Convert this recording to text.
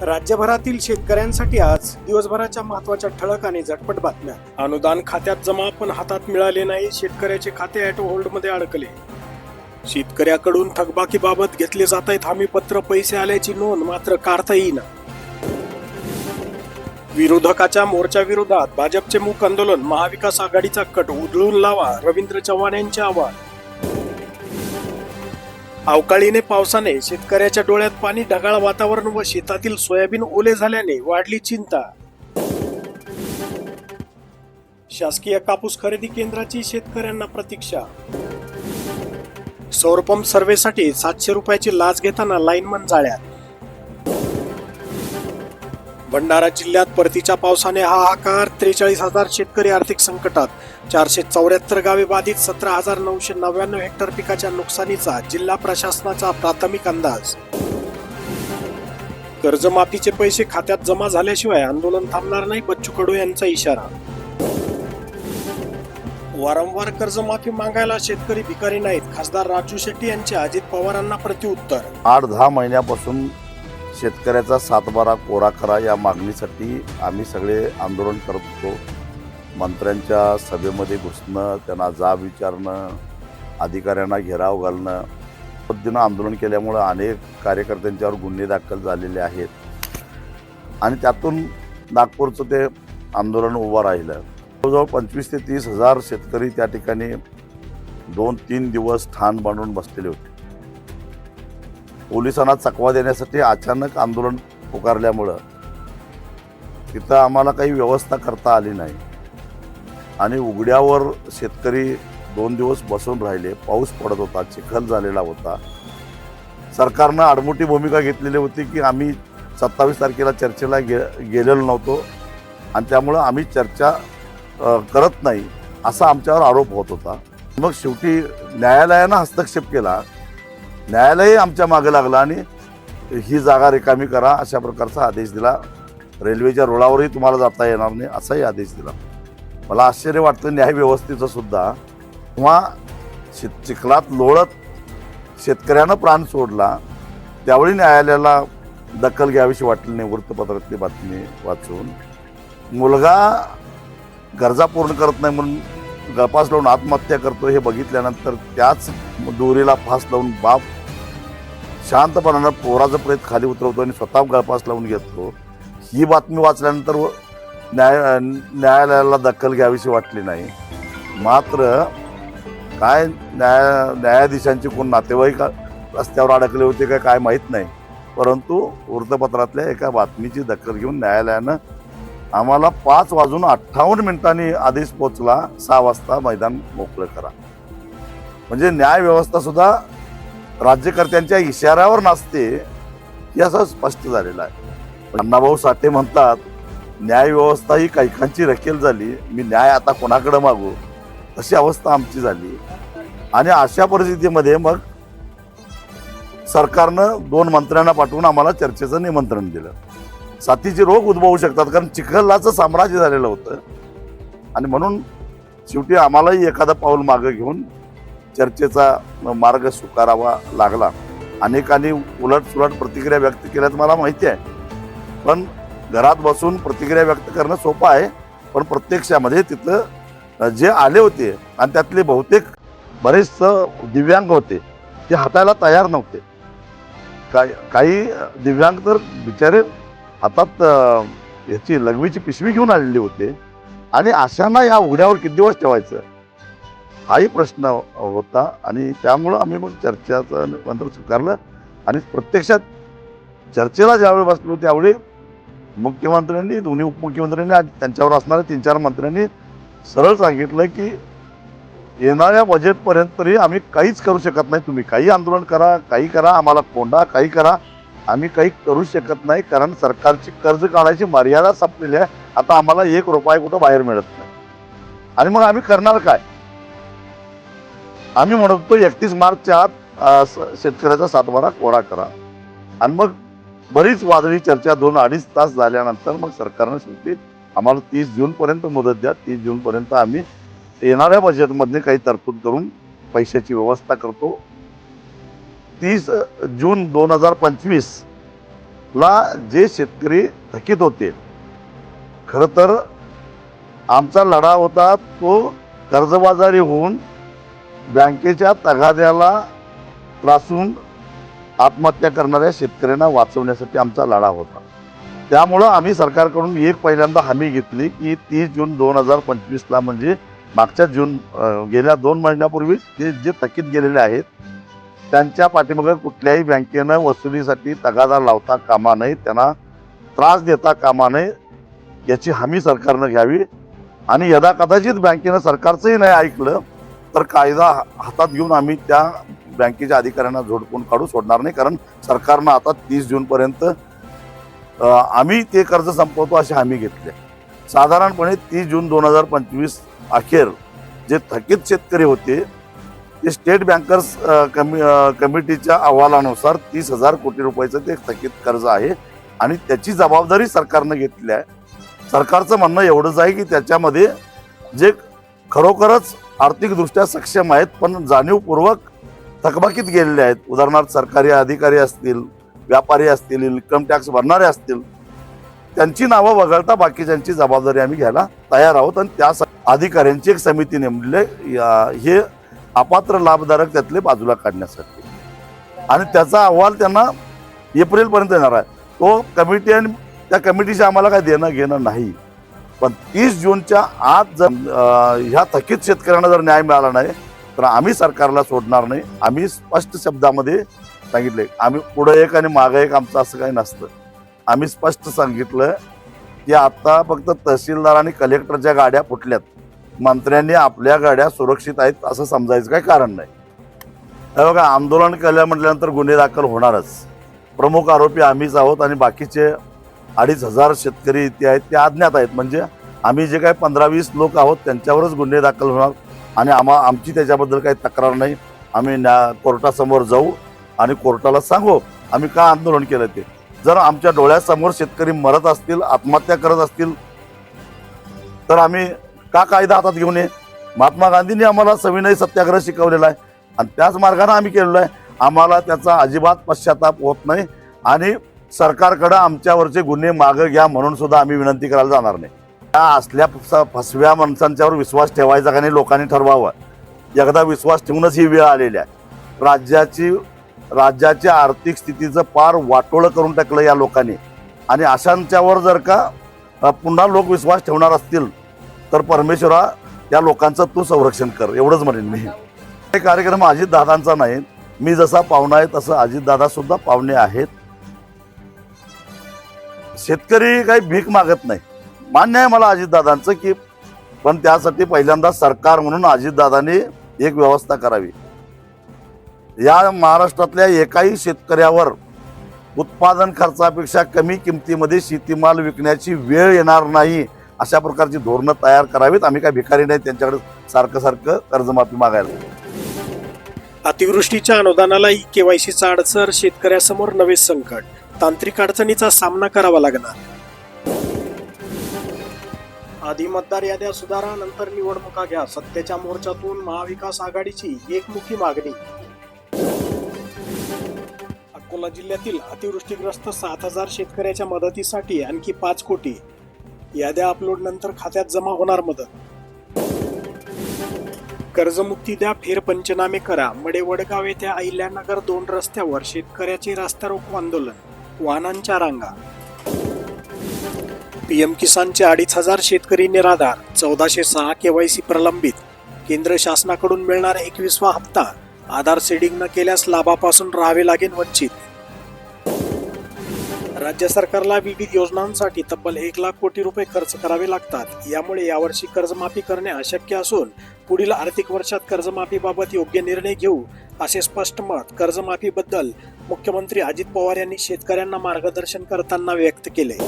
राज्यभरातील शेतकऱ्यांसाठी आज दिवसभराच्या महत्त्वाच्या ठळक आणि झटपट बातम्या। अनुदान खात्यात जमा पण हातात मिळाले नाही, शेतकऱ्याचे खाते ॲट होल्डमध्ये अडकले। शेतकऱ्याकडून थकबाकीबाबत घेतले जात आहेत हमीपत्र, पैसे आल्याची नोंद मात्र काढता येईना। विरोधकाच्या मोर्चाविरोधात भाजपचे मूक आंदोलन, महाविकास आघाडीचा कट उधळून लावा, रवींद्र चव्हाण यांचे आवाहन। अवकाळीने पावसाने शेतकऱ्याच्या डोळ्यात पाणी, ढगाळ वातावरण व शेतातील सोयाबीन ओले झाल्याने वाढली चिंता। शासकीय कापूस खरेदी केंद्राची शेतकऱ्यांना प्रतीक्षा। सौरपंप सर्व्हेसाठी 700 रुपयाची लाच घेताना लाईनमन जाळ्यात। भंडारा जिल्ह्यात परतीच्या पावसाने हाहाकार, 43,000 शेतकरी आर्थिक संकटात। 474 गावे बाधित, 17,999 हेक्टर पिकाच्या नुकसानीचा जिल्हा प्रशासनाचा प्राथमिक अंदाज। कर्जमाफीचे पैसे खात्यात जमा झाल्याशिवाय आंदोलन थांबणार नाही, बच्चू कडू यांचा इशारा। वारंवार कर्जमाफी मागायला शेतकरी भिकारी नाहीत, खासदार राजू शेट्टी यांचे अजित पवारांना प्रत्युत्तर। 8-10 महिन्यापासून शेतकऱ्याचा 7-12 कोरा करा या मागणीसाठी आम्ही सगळे आंदोलन करत होतो। मंत्र्यांच्या सभेमध्ये घुसणं, त्यांना जाब विचारणं, अधिकाऱ्यांना घेराव घालणं, पद्धतीनं आंदोलन केल्यामुळं अनेक कार्यकर्त्यांच्यावर गुन्हे दाखल झालेले आहेत आणि त्यातून नागपूरचं ते आंदोलन उभं राहिलं। जवळजवळ 25,000 ते 30,000 शेतकरी त्या ठिकाणी 2-3 दिवस ठाण बांधून बसलेले होते। पोलिसांना चकवा देण्यासाठी अचानक आंदोलन पुकारल्यामुळं तिथं आम्हाला काही व्यवस्था करता आली नाही आणि उघड्यावर शेतकरी 2 दिवस बसून राहिले। पाऊस पडत होता, चिखल झालेला होता। सरकारनं आडमुठी भूमिका घेतलेली होती की आम्ही 27 तारखेला चर्चेला गेलेलो नव्हतो आणि त्यामुळं आम्ही चर्चा करत नाही असा आमच्यावर आरोप होत होता। मग शेवटी न्यायालयानं हस्तक्षेप केला, न्यायालय आमच्या मागे लागला आणि ही जागा रिकामी करा अशा प्रकारचा आदेश दिला। रेल्वेच्या रुळावरही तुम्हाला जाता येणार नाही असाही आदेश दिला। मला आश्चर्य वाटतं न्यायव्यवस्थेचं सुद्धा। किंवा चिखलात लोळत शेतकऱ्यानं प्राण सोडला त्यावेळी न्यायालयाला दखल घ्यावीशी वाटली नाही। वृत्तपत्रातली बातमी वाचून मुलगा गरजा पूर्ण करत नाही म्हणून गळफास लावून आत्महत्या करतो हे बघितल्यानंतर त्याच दोरीला फास लावून बाप शांतपणानं पोराचं प्रेत खाली उतरवतो आणि स्वतः गळफास लावून घेतो। ही बातमी वाचल्यानंतर न्यायालयाला दखल घ्यावीशी वाटली नाही। मात्र काय न्यायाधीशांचे कोण नातेवाईक रस्त्यावर अडकले होते काय माहीत नाही, परंतु वृत्तपत्रातल्या एका बातमीची दखल घेऊन न्यायालयानं आम्हाला 5:58 आदेश पोचला, 6 वाजता मैदान मोकळं करा। म्हणजे न्यायव्यवस्था सुद्धा राज्यकर्त्यांच्या इशाऱ्यावर नसते हे असं स्पष्ट झालेलं आहे। अण्णाभाऊ साठे म्हणतात, न्यायव्यवस्था ही कैकांची रखेल झाली, मी न्याय आता कोणाकडे मागू अशी अवस्था आमची झाली। आणि अशा परिस्थितीमध्ये मग सरकारनं 2 मंत्र्यांना पाठवून आम्हाला चर्चेचं निमंत्रण दिलं। साथीचे रोग उद्भवू शकतात कारण चिखलाचं साम्राज्य झालेलं होतं आणि म्हणून शेवटी आम्हालाही एखादं पाऊल मागं घेऊन चर्चेचा मार्ग स्वीकारावा लागला। अनेकांनी उलटसुलट प्रतिक्रिया व्यक्त केल्यात मला माहिती आहे, पण घरात बसून प्रतिक्रिया व्यक्त करणं सोपं आहे, पण प्रत्यक्षामध्ये तिथं जे आले होते आणि त्यातले बहुतेक बरेच दिव्यांग होते ते हातायला तयार नव्हते। काही दिव्यांग तर बिचारे हातात याची लघवीची पिशवी घेऊन आलेली होते आणि अशांना या उघड्यावर किती दिवस ठेवायचं हाही प्रश्न होता। आणि त्यामुळं आम्ही मग चर्चेचं निमंत्रण स्वीकारलं आणि प्रत्यक्षात चर्चेला ज्यावेळी बसलो त्यावेळी मुख्यमंत्र्यांनी, दोन्ही उपमुख्यमंत्र्यांनी आणि त्यांच्यावर असणाऱ्या 3-4 मंत्र्यांनी सरळ सांगितलं की येणाऱ्या बजेटपर्यंत तरी आम्ही काहीच करू शकत नाही, तुम्ही काही आंदोलन करा, काही करा, आम्हाला कोंडा काही करा, आम्ही काही करू शकत नाही कारण सरकारची कर्ज काढायची मर्यादा संपलेली आहे। आता आम्हाला 1 रुपया कुठं बाहेर मिळत नाही आणि मग आम्ही करणार काय? आम्ही म्हणतो 31 मार्चच्या आत शेतकऱ्याचा 7-12 कोरा करा आणि मग बरीच वादळी चर्चा 2-2.5 तास झाल्यानंतर मग सरकारनं शेवटी आम्हाला 30 जूनपर्यंत मुदत द्या, 30 जूनपर्यंत आम्ही येणाऱ्या बजेटमध्ये काही तरतूद करून पैशाची व्यवस्था करतो। 30 जून 2025 जे शेतकरी थकीत होते, खरं तर आमचा लढा होता तो कर्जबाजारी होऊन बँकेच्या तगाद्याला त्रासून आत्महत्या करणाऱ्या शेतकऱ्यांना वाचवण्यासाठी आमचा लढा होता. त्यामुळं आम्ही सरकारकडून पहिल्यांदा हमी घेतली की 30 जून 2025ला म्हणजे मागच्या गेल्या 2 महिन्यापूर्वी जे थकीत गेलेले आहेत त्यांच्या पाठीमागे कुठल्याही बँकेनं वसुलीसाठी तगादा लावता कामा नये, त्यांना त्रास देता कामा नये याची हमी सरकारनं घ्यावी. आणि यदा कदाचित बँकेनं सरकारचंही नाही ऐकलं तर कायदा हातात घेऊन आम्ही त्या बँकेच्या अधिकाऱ्यांना झोडपून काढू सोडणार नाही. कारण सरकारनं आता 30 जूनपर्यंत आम्ही ते कर्ज संपवतो अशी हमी घेतली. साधारणपणे 30 जून 2025 अखेर जे थकीत शेतकरी होते ते स्टेट बँकर्स कमिटीच्या अहवालानुसार 30,000 कोटी रुपयाचं ते थकीत कर्ज आहे आणि त्याची जबाबदारी सरकारनं घेतली आहे. सरकारचं म्हणणं एवढंच आहे की त्याच्यामध्ये जे खरोखरच आर्थिकदृष्ट्या सक्षम आहेत पण जाणीवपूर्वक थकबाकीत गेलेले आहेत, उदाहरणार्थ सरकारी अधिकारी असतील, व्यापारी असतील, इन्कम टॅक्स भरणारे असतील, त्यांची नावं वगळता बाकीच्यांची जबाबदारी आम्ही घ्यायला तयार आहोत. आणि त्या अधिकाऱ्यांची एक समिती नेमली हे अपात्र लाभधारक त्यातले बाजूला काढण्यासाठी आणि त्याचा अहवाल त्यांना एप्रिलपर्यंत येणार आहे. तो कमिटी आणि त्या कमिटीशी आम्हाला काय देणं घेणं नाही. पण 30 जूनच्या आत जर ह्या थकीत शेतकऱ्यांना जर न्याय मिळाला नाही तर आम्ही सरकारला सोडणार नाही. आम्ही स्पष्ट शब्दामध्ये सांगितले, आम्ही पुढं एक आणि मागं एक आमचं असं काही नसतं. आम्ही स्पष्ट सांगितलं की आता फक्त तहसीलदार आणि कलेक्टरच्या गाड्या फुटल्यात, मंत्र्यांनी आपल्या गाड्या सुरक्षित आहेत असं समजायचं काही कारण नाही. हे बघा, आंदोलन केलं म्हटल्यानंतर गुन्हे दाखल होणारच. प्रमुख आरोपी आम्हीच आहोत आणि बाकीचे 2,500 शेतकरी इथे आहेत ते अज्ञात आहेत. म्हणजे आम्ही जे काही 15-20 लोक आहोत त्यांच्यावरच गुन्हे दाखल होणार आणि आमची त्याच्याबद्दल काही तक्रार नाही. आम्ही कोर्टासमोर जाऊ आणि कोर्टाला सांगू आम्ही का आंदोलन केलं ते. जर आमच्या डोळ्यासमोर शेतकरी मरत असतील, आत्महत्या करत असतील तर आम्ही का कायदा हातात घेऊ नये. महात्मा गांधींनी आम्हाला सविनय सत्याग्रह शिकवलेला आहे आणि त्याच मार्गाने आम्ही केलेला आहे. आम्हाला त्याचा अजिबात पश्चाताप होत नाही आणि सरकारकडे आमच्यावरचे गुन्हे मागं घ्या म्हणून सुद्धा आम्ही विनंती करायला जाणार नाही. त्या असल्या फसव्या माणसांच्यावर विश्वास ठेवायचा का नाही लोकांनी ठरवावं. एकदा विश्वास ठेवूनच ही वेळ आलेली आहे. राज्याच्या आर्थिक स्थितीचं पार वाटोळं करून टाकलं या लोकांनी आणि अशांच्यावर जर का पुन्हा लोक विश्वास ठेवणार असतील तर परमेश्वरा या लोकांचं तू संरक्षण कर एवढंच म्हणेन मी. हे कार्यक्रम अजितदादांचा नाही, मी जसा पाहुणा आहे तसं अजितदादा सुद्धा पाहुणे आहेत. शेतकरी काही भीक मागत नाही, मान्य आहे मला अजितदादांचं की, पण त्यासाठी पहिल्यांदा सरकार म्हणून अजितदादांनी एक व्यवस्था करावी. या महाराष्ट्रातल्या एकाही शेतकऱ्यावर उत्पादन खर्चापेक्षा कमी किमतीमध्ये शेतीमाल विकण्याची वेळ येणार नाही अशा प्रकारची धोरणं तयार करावीत. आम्ही काय भिकारी नाही त्यांच्याकडे सारखं कर्जमाफी मागायला. अतिवृष्टीच्या अनुदानाला केवायसीचा अडसर, शेतकऱ्यासमोर नवे संकट, तांत्रिक अडचणीचा सामना करावा लागणार. आधी मतदार याद्या सुधारा, नंतर निवडणुका घ्या, सत्तेच्या मोर्चातून महाविकास आघाडीची एकमुखी मागणी. अकोला जिल्ह्यातील अतिवृष्टीग्रस्त 7,000 शेतकऱ्याच्या मदतीसाठी आणखी 5 कोटी. याद्या अपलोड नंतर खात्यात जमा होणार मदत. कर्जमुक्ती द्या, फेरपंचनामे करा. मडे वडगाव येथे अहिल्यानगर 2 रस्त्यावर शेतकऱ्याचे रास्ता रोको आंदोलन, वाहनांच्या रांगा. पीएम किसानचे 2,500 शेतकरी निराधार, 1406 केवायसी प्रलंबित. केंद्र शासनाकडून मिळणार 21वा हप्ता. आधार सीडिंग न केल्यास लाभापासून राहावे लागेल वंचित. राज्य सरकारला विविध योजनांसाठी तब्बल 1 लाख कोटी रुपये खर्च करावे लागतात. यामुळे यावर्षी कर्जमाफी करणे अशक्य असून पुढील आर्थिक वर्षात कर्जमाफीबाबत योग्य निर्णय घेऊ असे स्पष्ट मत कर्जमाफीबद्दल मुख्यमंत्री अजित पवार यांनी शेतकऱ्यांना मार्गदर्शन करताना व्यक्त केले.